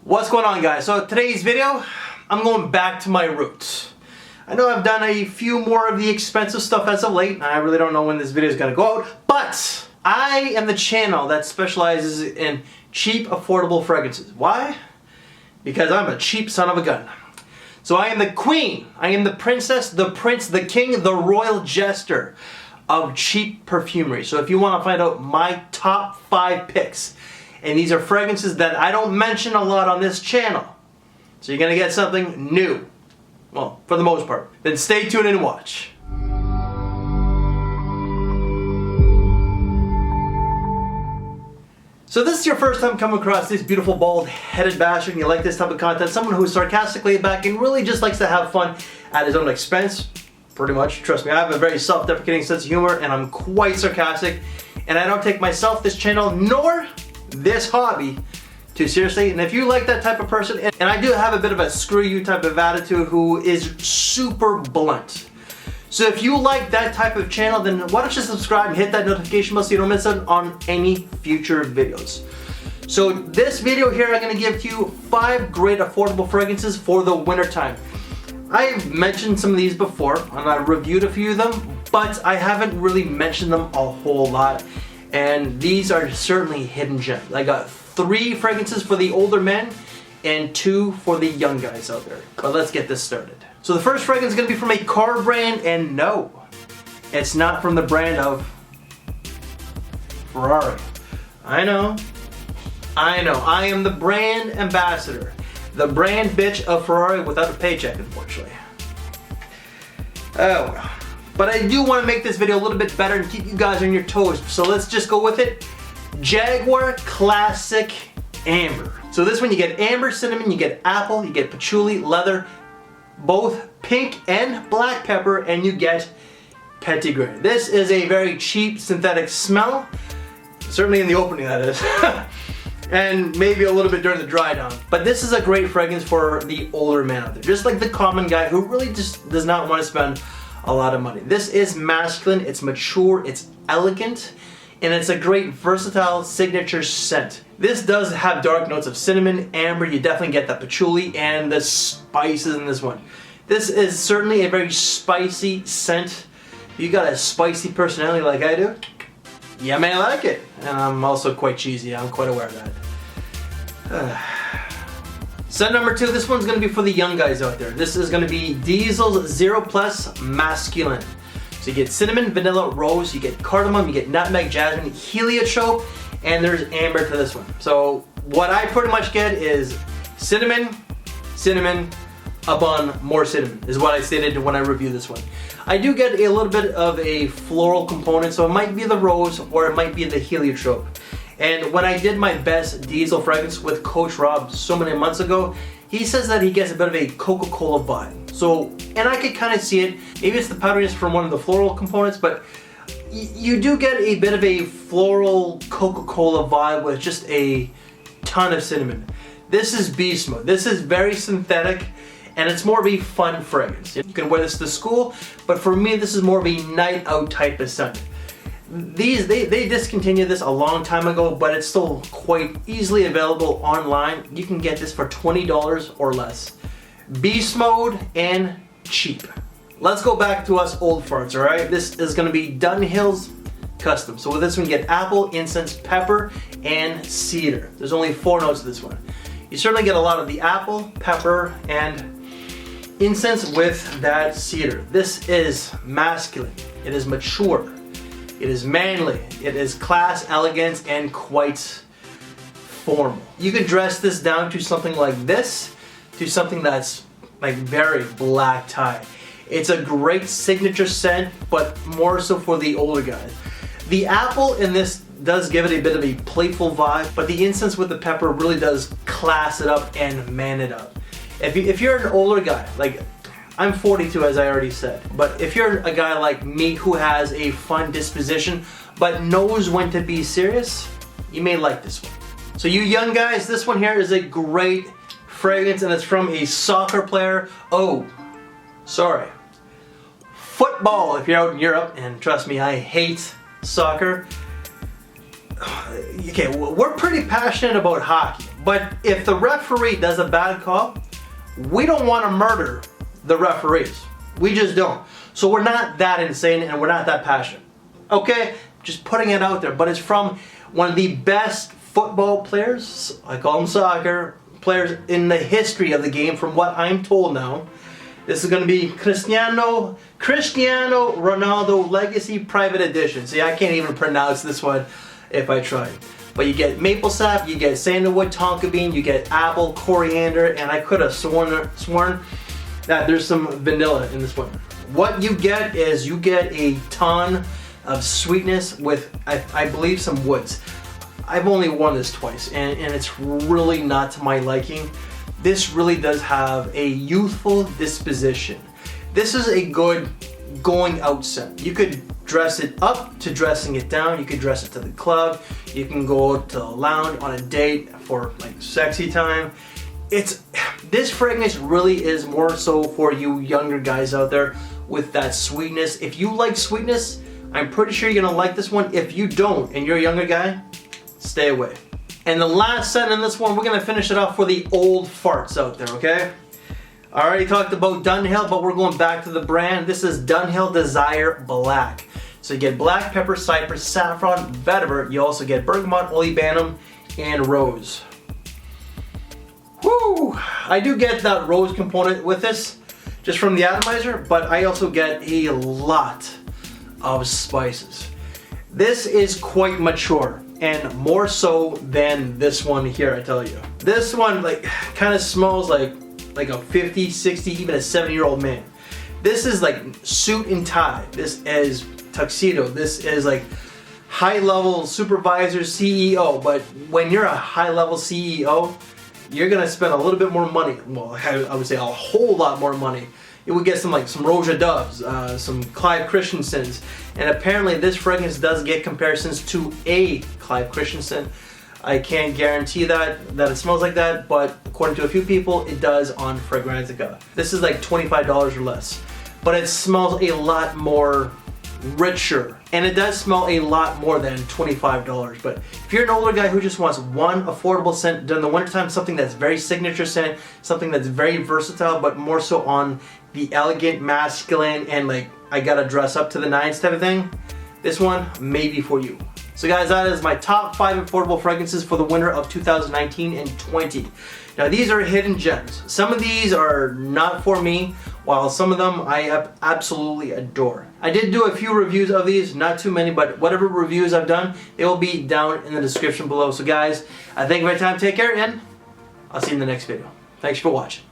What's going on, guys? So today's video, I'm going back to my roots. I know I've done a few more of the expensive stuff as of late. I really don't know when this video is going to go out, but I am the channel that specializes in cheap, affordable fragrances. Why? Because I'm a cheap son of a gun. So I am the queen, I am the princess, the prince, the king, the royal jester of cheap perfumery. So if you want to find out my top 5 picks, and these are fragrances that I don't mention a lot on this channel, so you're going to get something new. Well, for the most part. Then stay tuned and watch. So this is your first time coming across this beautiful bald-headed bastard and you like this type of content, someone who's sarcastically back and really just likes to have fun at his own expense, pretty much. Trust me, I have a very self-deprecating sense of humor and I'm quite sarcastic, and I don't take myself, this channel, nor this hobby too seriously. And if you like that type of person, and I do have a bit of a screw you type of attitude who is super blunt. So if you like that type of channel, then why don't you subscribe and hit that notification bell so you don't miss out on any future videos. So this video here, I'm going to give to you 5 great affordable fragrances for the winter time. I've mentioned some of these before and I reviewed a few of them, but I haven't really mentioned them a whole lot. And these are certainly hidden gems. I got 3 fragrances for the older men and 2 for the young guys out there. But let's get this started. So the first fragrance is going to be from a car brand, and no, it's not from the brand of Ferrari. I know, I am the brand ambassador. The brand bitch of Ferrari without a paycheck, unfortunately. Oh well. But I do want to make this video a little bit better and keep you guys on your toes. So let's just go with it. Jaguar Classic Amber. So this one you get amber, cinnamon, you get apple, you get patchouli, leather, both pink and black pepper, and you get petitgrain. This is a very cheap synthetic smell. Certainly in the opening, that is. And maybe a little bit during the dry down. But this is a great fragrance for the older man out there. Just like the common guy who really just does not want to spend a lot of money. This is masculine, it's mature, it's elegant, and it's a great versatile signature scent. This does have dark notes of cinnamon, amber, you definitely get that patchouli and the spices in this one. This is certainly a very spicy scent. If you got a spicy personality like I do, you may like it. And I'm also quite cheesy, I'm quite aware of that. Scent number 2, this one's going to be for the young guys out there. This is going to be Diesel's Zero Plus Masculine. So you get cinnamon, vanilla, rose, you get cardamom, you get nutmeg, jasmine, heliotrope, and there's amber to this one. So what I pretty much get is cinnamon, cinnamon, upon more cinnamon, is what I stated when I reviewed this one. I do get a little bit of a floral component, so it might be the rose or it might be the heliotrope. And when I did my best diesel fragrance with Coach Rob so many months ago, he says that he gets a bit of a Coca-Cola vibe. So, and I could kind of see it. Maybe it's the powderiness from one of the floral components, but you do get a bit of a floral Coca-Cola vibe with just a ton of cinnamon. This is Beast Mode. This is very synthetic, and it's more of a fun fragrance. You can wear this to school, but for me, this is more of a night out type of scent. They discontinued this a long time ago, but it's still quite easily available online. You can get this for $20 or less. Beast Mode and cheap. Let's go back to us old farts, alright? This is going to be DUNHILL's Custom. So with this one you get apple, incense, pepper, and cedar. There's only 4 notes to this one. You certainly get a lot of the apple, pepper, and incense with that cedar. This is masculine. It is mature. It is manly, it is class, elegance, and quite formal. You can dress this down to something like this, to something that's like very black tie. It's a great signature scent, but more so for the older guys. The apple in this does give it a bit of a playful vibe, but the incense with the pepper really does class it up and man it up. If you're an older guy, like I'm 42 as I already said, but if you're a guy like me who has a fun disposition but knows when to be serious, you may like this one. So you young guys, this one here is a great fragrance and it's from a soccer player. Oh, sorry. Football if you're out in Europe, and trust me, I hate soccer. Okay, we're pretty passionate about hockey. But if the referee does a bad call, we don't want to murder the referees. We just don't. So we're not that insane and we're not that passionate. Okay? Just putting it out there. But it's from one of the best football players, I call them soccer, players in the history of the game from what I'm told now. This is going to be Cristiano Ronaldo Legacy Private Edition. See, I can't even pronounce this one if I tried. But you get maple sap, you get sandalwood, tonka bean, you get apple, coriander, and I could have sworn that there's some vanilla in this one. What you get is you get a ton of sweetness with, I believe, some woods. I've only worn this twice, and it's really not to my liking. This really does have a youthful disposition. This is a good going out scent. You could dress it up to dressing it down. You could dress it to the club. You can go to the lounge on a date for like sexy time. This fragrance really is more so for you younger guys out there with that sweetness. If you like sweetness, I'm pretty sure you're gonna like this one. If you don't and you're a younger guy, stay away. And the last scent in this one, we're gonna finish it off for the old farts out there, okay? I already talked about DUNHILL, but we're going back to the brand. This is DUNHILL Desire Black. So you get black pepper, cypress, saffron, vetiver. You also get bergamot, olibanum, and rose. Woo! I do get that rose component with this, just from the atomizer, but I also get a lot of spices. This is quite mature, and more so than this one here, I tell you. This one like kind of smells like a 50, 60, even a 70-year-old man. This is like suit and tie. This is tuxedo. This is like high-level supervisor, CEO. But when you're a high-level CEO, you're gonna spend a little bit more money. Well, I would say a whole lot more money. You would get some Roja Doves, some Clive Christensens, and apparently this fragrance does get comparisons to a Clive Christensen. I can't guarantee that it smells like that, but according to a few people, it does on Fragrantica. This is like $25 or less, but it smells a lot more richer, and it does smell a lot more than $25. But if you're an older guy who just wants one affordable scent during the wintertime, something that's very signature scent, something that's very versatile, but more so on the elegant, masculine, and like I gotta dress up to the nines type of thing, this one may be for you. So guys, that is my top 5 affordable fragrances for the winter of 2019 and 20. Now these are hidden gems. Some of these are not for me, while some of them I absolutely adore. I did do a few reviews of these, not too many, but whatever reviews I've done, they will be down in the description below. So guys, I thank you for your time, take care, and I'll see you in the next video. Thanks for watching.